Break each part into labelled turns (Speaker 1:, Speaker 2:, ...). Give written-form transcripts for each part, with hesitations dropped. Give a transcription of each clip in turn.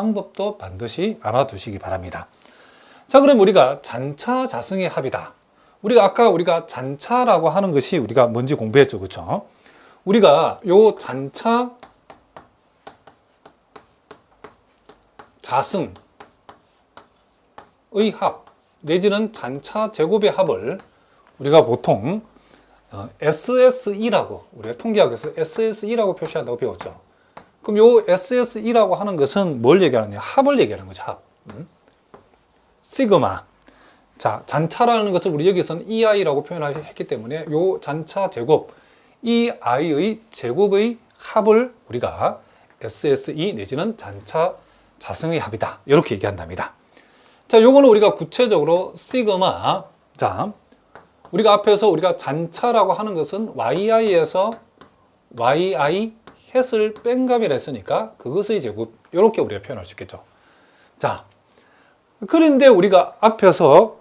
Speaker 1: 방법도 반드시 알아두시기 바랍니다. 자, 그럼 우리가 잔차 자승의 합이다. 우리가 잔차라고 하는 것이 우리가 뭔지 공부했죠. 그렇죠? 우리가 요 잔차 자승의 합 내지는 잔차 제곱의 합을 우리가 보통 SSE라고 우리가 통계학에서 SSE라고 표시한다고 배웠죠. 그럼 요 SSE라고 하는 것은 뭘 얘기하느냐? 합을 얘기하는 거죠. 합. 시그마. 자, 잔차라는 것을 우리 여기서는 EI라고 표현했기 때문에 요 잔차 제곱, EI의 제곱의 합을 우리가 SSE 내지는 잔차 자승의 합이다. 이렇게 얘기한답니다. 자, 요거는 우리가 구체적으로 시그마. 자, 우리가 앞에서 우리가 잔차라고 하는 것은 YI에서 YI 햇을 뺀 값이라 했으니까 그것의 제곱. 이렇게 우리가 표현할 수 있겠죠. 자, 그런데 우리가 앞에서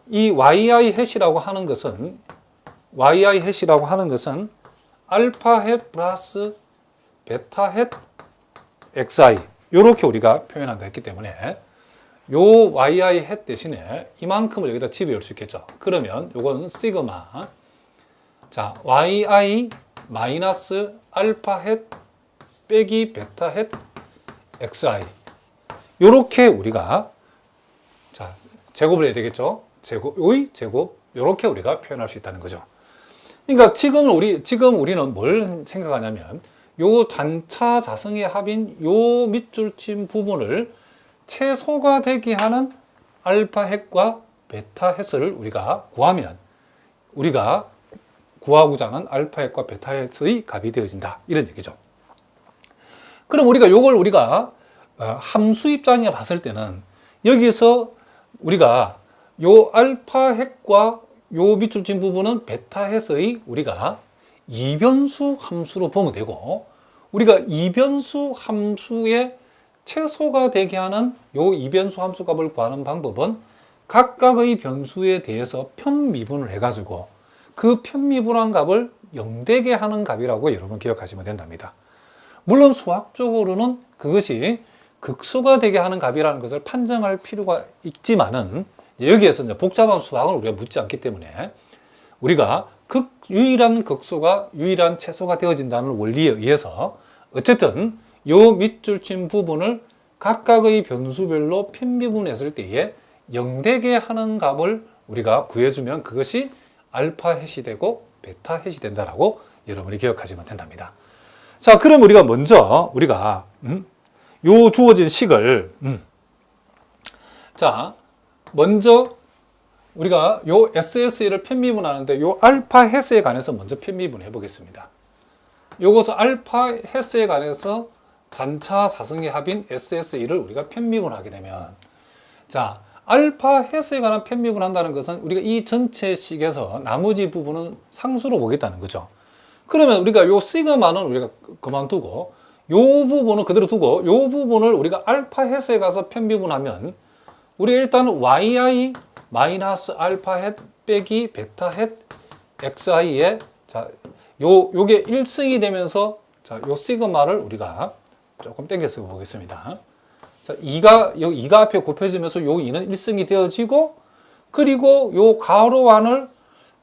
Speaker 1: 이 YI 햇이라고 하는 것은 알파 햇 플러스 베타 햇 XI 이렇게 우리가 표현한다 했기 때문에 요 YI 햇 대신에 이만큼을 여기다 집어넣을 수 있겠죠. 그러면 요건 시그마. 자, YI 마이너스 알파 햇 빼기 베타 햇 XI 요렇게 우리가 자, 제곱을 해야 되겠죠. 제곱의 제곱 요렇게 우리가 표현할 수 있다는 거죠. 그러니까 지금 우리는 뭘 생각하냐면 요 잔차 자승의 합인 요 밑줄친 부분을 최소가 되게 하는 알파 햇과 베타 햇을 우리가 구하면 우리가 구하고자 하는 알파 햇과 베타 햇의 값이 되어진다. 이런 얘기죠. 그럼 우리가 함수 입장에 봤을 때는 여기서 우리가 요 알파 햇과 요 밑줄친 부분은 베타 햇의 우리가 이변수 함수로 보면 되고 우리가 이변수 함수의 최소가 되게 하는 요 이변수 함수 값을 구하는 방법은 각각의 변수에 대해서 편미분을 해가지고 그 편미분한 값을 0되게 하는 값이라고 여러분 기억하시면 된답니다. 물론 수학적으로는 그것이 극소가 되게 하는 값이라는 것을 판정할 필요가 있지만은 여기에서 이제 복잡한 수학을 우리가 묻지 않기 때문에 우리가 유일한 극소가 유일한 최소가 되어진다는 원리에 의해서 어쨌든 요 밑줄친 부분을 각각의 변수별로 편미분했을 때에 0되게 하는 값을 우리가 구해주면 그것이 알파 햇이 되고 베타 햇이 된다라고 여러분이 기억하시면 된답니다. 자, 그럼 우리가 먼저 요 주어진 식을 자, 먼저 우리가 요 SSE를 편미분하는데 요 알파 햇에 관해서 먼저 편미분해 보겠습니다. 요것은 알파 햇에 관해서 잔차 자승의 합인 SSE를 우리가 편미분하게 되면 자, 알파 햇에 관한 편미분한다는 것은 우리가 이 전체 식에서 나머지 부분은 상수로 보겠다는 거죠. 그러면 우리가 요 시그마는 우리가 그만두고 요 부분은 그대로 두고 요 부분을 우리가 알파 햇에 가서 편미분하면 우리가 일단 YI 마이너스 알파 햇 빼기 베타 햇 XI에 자, 요게 1승이 되면서 자, 요 시그마를 우리가 조금 당겨서 보겠습니다. 자, 2가 앞에 곱해지면서 요 2는 1승이 되어지고 그리고 요 가로 안을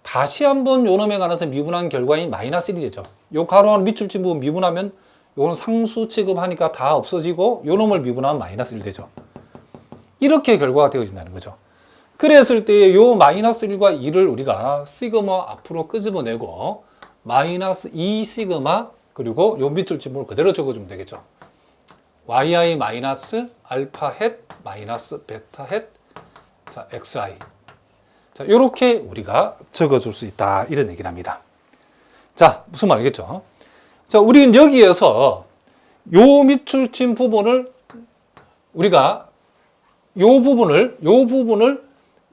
Speaker 1: 다시 한번 요 놈에 관해서 미분한 결과인 마이너스 1이 되죠. 요 가로 안 밑줄친 부분 미분하면 요거는 상수 취급하니까 다 없어지고 요 놈을 미분하면 마이너스 1 되죠. 이렇게 결과가 되어진다는 거죠. 그랬을 때 요 마이너스 1과 2를 우리가 시그마 앞으로 끄집어내고 마이너스 2 시그마 그리고 요 밑줄친 부분을 그대로 적어주면 되겠죠. yi 마이너스 알파 햇 마이너스 베타 햇 자, xi 자, 요렇게 우리가 적어줄 수 있다. 이런 얘기를 합니다. 자, 무슨 말이겠죠? 자, 우리는 여기에서 요 밑줄친 부분을 우리가 요 부분을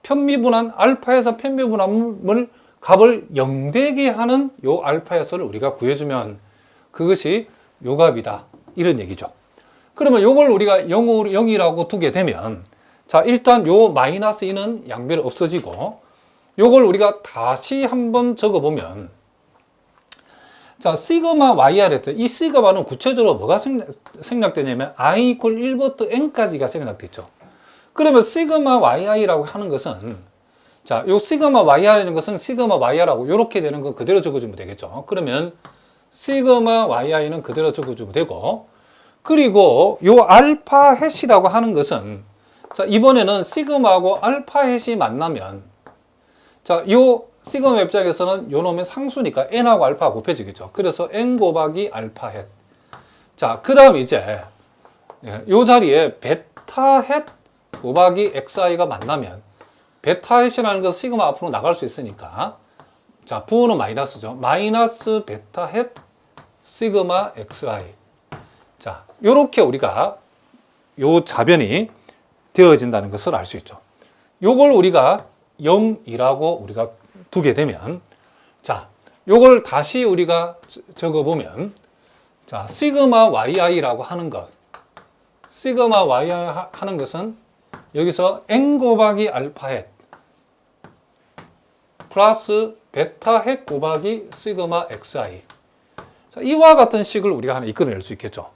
Speaker 1: 편미분한 알파에서 편미분함을 값을 0되게 하는 요 알파에서를 우리가 구해주면 그것이 요 값이다. 이런 얘기죠. 그러면 요걸 우리가 0이라고 두게 되면 자, 일단 요 마이너스 2는 양변에 없어지고 요걸 우리가 다시 한번 적어보면 자, 시그마 YR 했죠. 이 시그마는 구체적으로 뭐가 생략되냐면 I equal 1부터 n까지가 생략됐죠. 그러면 시그마 YI라고 하는 것은, 자, 요 시그마 YR이라는 것은 시그마 YR하고 이렇게 되는 거 그대로 적어주면 되겠죠. 그러면 시그마 YI는 그대로 적어주면 되고, 그리고 요 알파 해시라고 하는 것은, 자, 이번에는 시그마하고 알파 해시 만나면, 자, 요 시그마 입장에서는 요 놈의 상수니까 n하고 알파가 곱해지겠죠. 그래서 n 곱하기 알파 헷. 자, 그 다음 이제 요 자리에 베타 헷 곱하기 xi가 만나면, 베타 헷이라는 것은 시그마 앞으로 나갈 수 있으니까, 자, 부호는 마이너스죠. 마이너스 베타 헷 시그마 xi. 자, 요렇게 우리가 요 자변이 되어진다는 것을 알 수 있죠. 요걸 우리가 0이라고 우리가 두게 되면, 자, 요걸 다시 우리가 적어보면, 자, 시그마 yi라고 하는 것, 시그마 yi 하는 것은 여기서 n 곱하기 알파 헷 플러스 베타 헷 곱하기 시그마 xi. 자, 이와 같은 식을 우리가 하나 이끌어낼 수 있겠죠.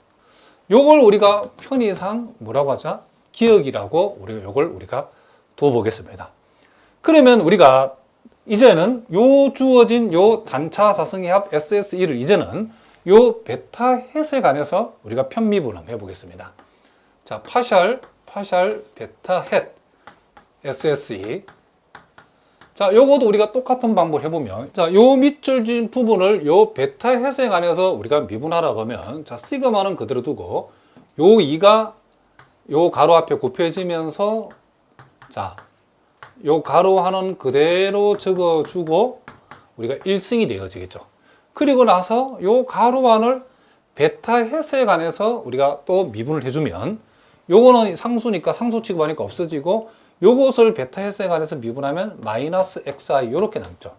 Speaker 1: 요걸 우리가 편의상 뭐라고 하자? 기억이라고 요걸 우리가 둬보겠습니다. 그러면 우리가 이제는 요 주어진 요 단차 사성의 합 SSE를 이제는 요 베타 헷에 관해서 우리가 편미분을 한번 해보겠습니다. 자, 파샬 베타 헷 SSE. 자, 요것도 우리가 똑같은 방법을 해보면, 자, 요 밑줄 부분을 요 베타 헷에 관해서 우리가 미분하라고 하면, 자, 시그마는 그대로 두고, 요 2가 요 가로 앞에 곱해지면서, 자, 요 가로 하는 그대로 적어주고, 우리가 1승이 되어지겠죠. 그리고 나서 요 가로 안을 베타 헷에 관해서 우리가 또 미분을 해주면, 요거는 상수니까 상수 취급하니까 없어지고, 요것을 베타 헷에 관해서 미분하면 마이너스 xi 요렇게 남죠.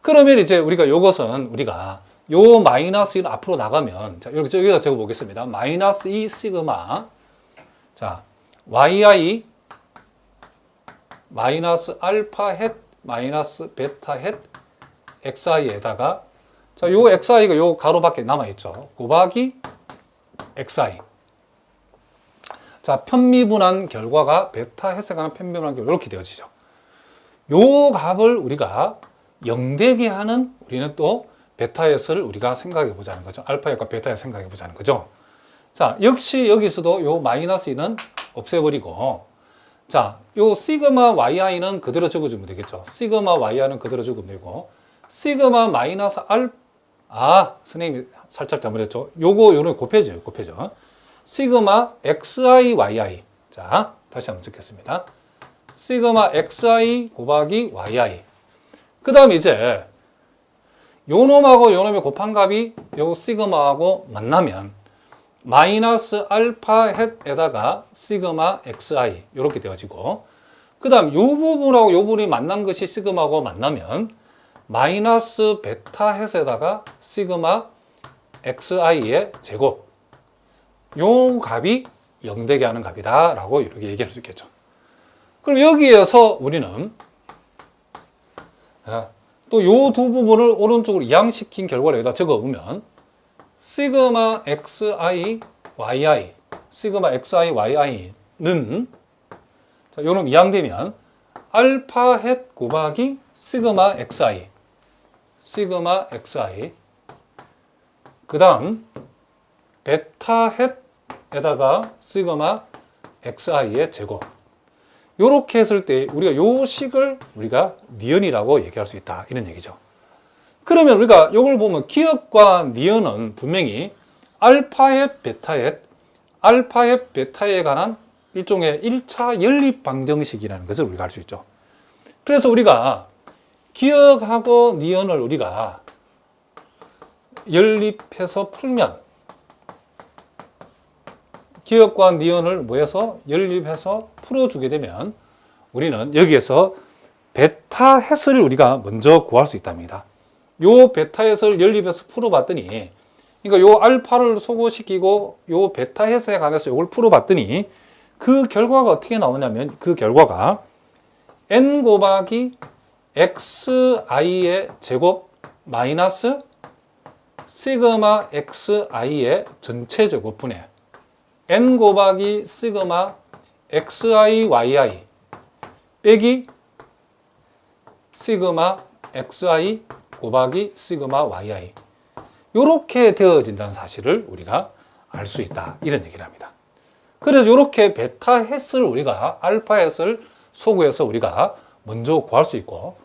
Speaker 1: 그러면 이제 우리가 요것은 우리가 요 마이너스 1 앞으로 나가면, 자, 이렇게 여기다 적어 보겠습니다. 마이너스 2 시그마, 자, yi 마이너스 알파 헷 마이너스 베타 헷 xi에다가, 자, 요 xi가 요 가로밖에 남아 있죠. 곱하기 xi. 자, 편미분한 결과가 베타 헷에 관한 편미분한 결과 이렇게 되어지죠. 요 값을 우리가 0되게 하는 우리는 또 베타 헷을 우리가 생각해 보자는 거죠. 알파 헷과 베타 헷 생각해 보자는 거죠. 자, 역시 여기서도 요 마이너스 2는 없애버리고, 자, 요 시그마 yi는 그대로 적어주면 되겠죠. 시그마 yi는 그대로 적으면 되고, 시그마 마이너스 선생님이 살짝 잘못했죠. 요런 곱해져요. 시그마 xi yi. 자, 다시 한번 적겠습니다. 시그마 xi 곱하기 yi. 그 다음에 이제 요 놈하고 요 놈의 곱한 값이 요 시그마하고 만나면 마이너스 알파 헷에다가 시그마 xi 이렇게 되어지고, 그 다음 요 부분하고 요 부분이 만난 것이 시그마하고 만나면 마이너스 베타 헷에다가 시그마 xi의 제곱, 요 값이 0되게 하는 값이다 라고 이렇게 얘기할 수 있겠죠. 그럼 여기에서 우리는 또 요 두 부분을 오른쪽으로 이항시킨 결과를 여기다 적어보면, 시그마 xi yi, 시그마 xi yi는, 자, 요놈 이항되면 알파 헷 곱하기 시그마 xi, 그 다음 베타 헷에다가 시그마 xi의 제곱. 요렇게 했을 때 우리가 요 식을 우리가 니은이라고 얘기할 수 있다, 이런 얘기죠. 그러면 우리가 요걸 보면 기억과 니은은 분명히 알파 헷, 베타 헷, 알파 헷, 베타에 관한 일종의 1차 연립 방정식이라는 것을 우리가 알 수 있죠. 그래서 우리가 기억하고 니은을 우리가 연립해서 풀면, 기억과 니은을 모여서 연립해서 풀어주게 되면 우리는 여기에서 베타 헷을 우리가 먼저 구할 수 있답니다. 요 베타 헷을 연립해서 풀어봤더니, 그러니까 요 알파를 소거시키고 요 베타 헷에 관해서 요걸 풀어봤더니 그 결과가 어떻게 나오냐면, 그 결과가 n 곱하기 xi의 제곱 마이너스 시그마 xi의 전체 제곱분의 n 곱하기 시그마 xi yi 빼기 시그마 xi 곱하기 시그마 yi 이렇게 되어진다는 사실을 우리가 알 수 있다. 이런 얘기를 합니다. 그래서 이렇게 베타 햇을 우리가 알파 햇을 소구해서 우리가 먼저 구할 수 있고,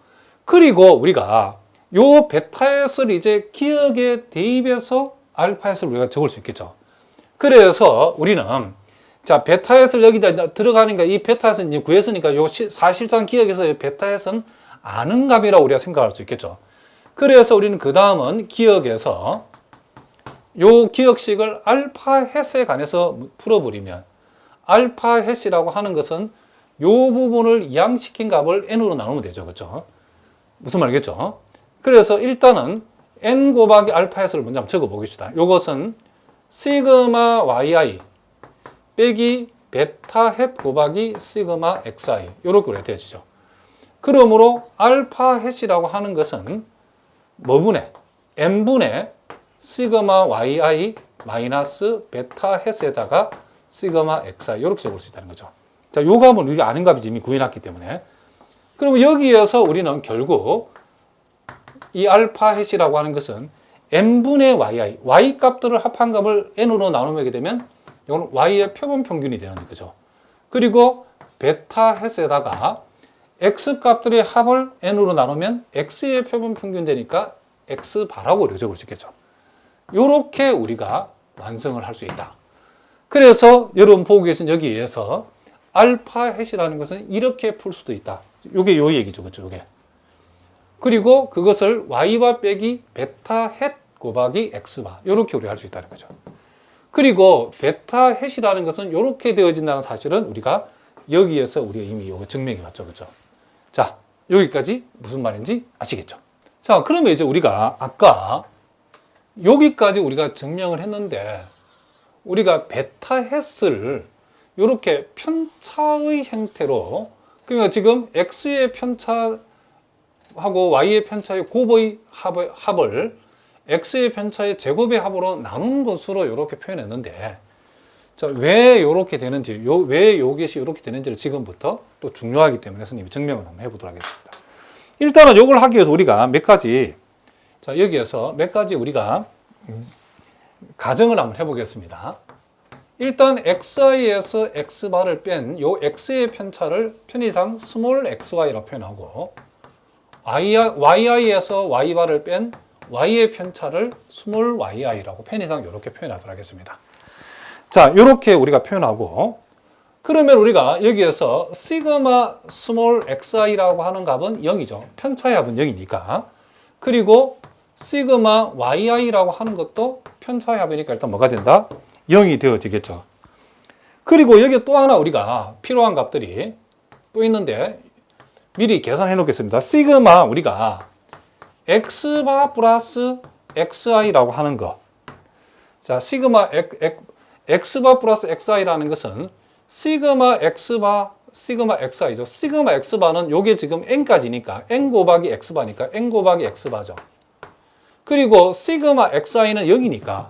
Speaker 1: 그리고 우리가 요 베타 햇을 이제 기억에 대입해서 알파 햇을 우리가 적을 수 있겠죠. 그래서 우리는 자 베타 햇을 여기다 들어가니까 이 베타 햇은 이제 구했으니까 요 사실상 기억에서 베타 햇은 아는 값이라고 우리가 생각할 수 있겠죠. 그래서 우리는 그 다음은 기억에서 요 기억식을 알파 햇에 관해서 풀어버리면 알파 햇이라고 하는 것은 요 부분을 이항시킨 값을 n으로 나누면 되죠. 그렇죠? 무슨 말이겠죠? 그래서 일단은 n 곱하기 알파 햇을 먼저 한번 적어 보겠습니다. 요것은 시그마 yi 빼기 베타 햇 곱하기 시그마 xi 이렇게 우리가 되어지죠. 그러므로 알파 햇이라고 하는 것은 뭐분의 n분의 시그마 yi 마이너스 베타 햇에다가 시그마 xi 이렇게 적을 수 있다는 거죠. 자, 요 값은 우리가 아는 값이 이미 구해놨기 때문에 그러면 여기에서 우리는 결국 이 알파 햇이라고 하는 것은 n분의 yi, y 값들을 합한 값을 n으로 나누게 되면 이건 y의 표본 평균이 되는 거죠. 그리고 베타 햇에다가 x 값들의 합을 n으로 나누면 x의 표본 평균 되니까 x바라고 적을 수 있겠죠. 이렇게 우리가 완성을 할 수 있다. 그래서 여러분 보고 계신 여기에서 알파 햇이라는 것은 이렇게 풀 수도 있다. 요게 요 얘기죠. 그렇죠? 요게. 그리고 그것을 y바 빼기 베타 햇 곱하기 x바 이렇게 우리가 할 수 있다는 거죠. 그리고 베타 햇이라는 것은 이렇게 되어진다는 사실은 우리가 여기에서 우리가 이미 요거 증명해 왔죠. 그렇죠? 자, 여기까지 무슨 말인지 아시겠죠? 자, 그러면 이제 우리가 아까 여기까지 우리가 증명을 했는데 우리가 베타 햇을 이렇게 편차의 형태로, 그러니까 지금 x의 편차하고 y의 편차의 곱의 합을 x의 편차의 제곱의 합으로 나눈 것으로 이렇게 표현했는데, 자, 왜 이렇게 되는지, 왜 이것이 이렇게 되는지를 지금부터 또 중요하기 때문에 선생님이 증명을 한번 해보도록 하겠습니다. 일단은 이걸 하기 위해서 우리가 몇 가지, 자, 여기에서 몇 가지 우리가 가정을 한번 해보겠습니다. 일단 xi에서 x바를 뺀 요 x의 편차를 편의상 스몰 xy라고 표현하고, yi에서 y바를 뺀 y의 편차를 스몰 yi라고 편의상 이렇게 표현하도록 하겠습니다. 자, 이렇게 우리가 표현하고, 그러면 우리가 여기에서 시그마 스몰 xi라고 하는 값은 0이죠. 편차의 합은 0이니까. 그리고 시그마 yi라고 하는 것도 편차의 합이니까 일단 뭐가 된다? 0이 되어지겠죠. 그리고 여기 또 하나 우리가 필요한 값들이 또 있는데 미리 계산해 놓겠습니다. 시그마 우리가 x바 플러스 xi라고 하는 거. 자, 시그마 x바 플러스 xi라는 것은 시그마 x바 시그마 xi죠. 시그마 x바는 요게 지금 n까지니까 n 곱하기 x바니까 n 곱하기 x바죠. 그리고 시그마 xi는 0이니까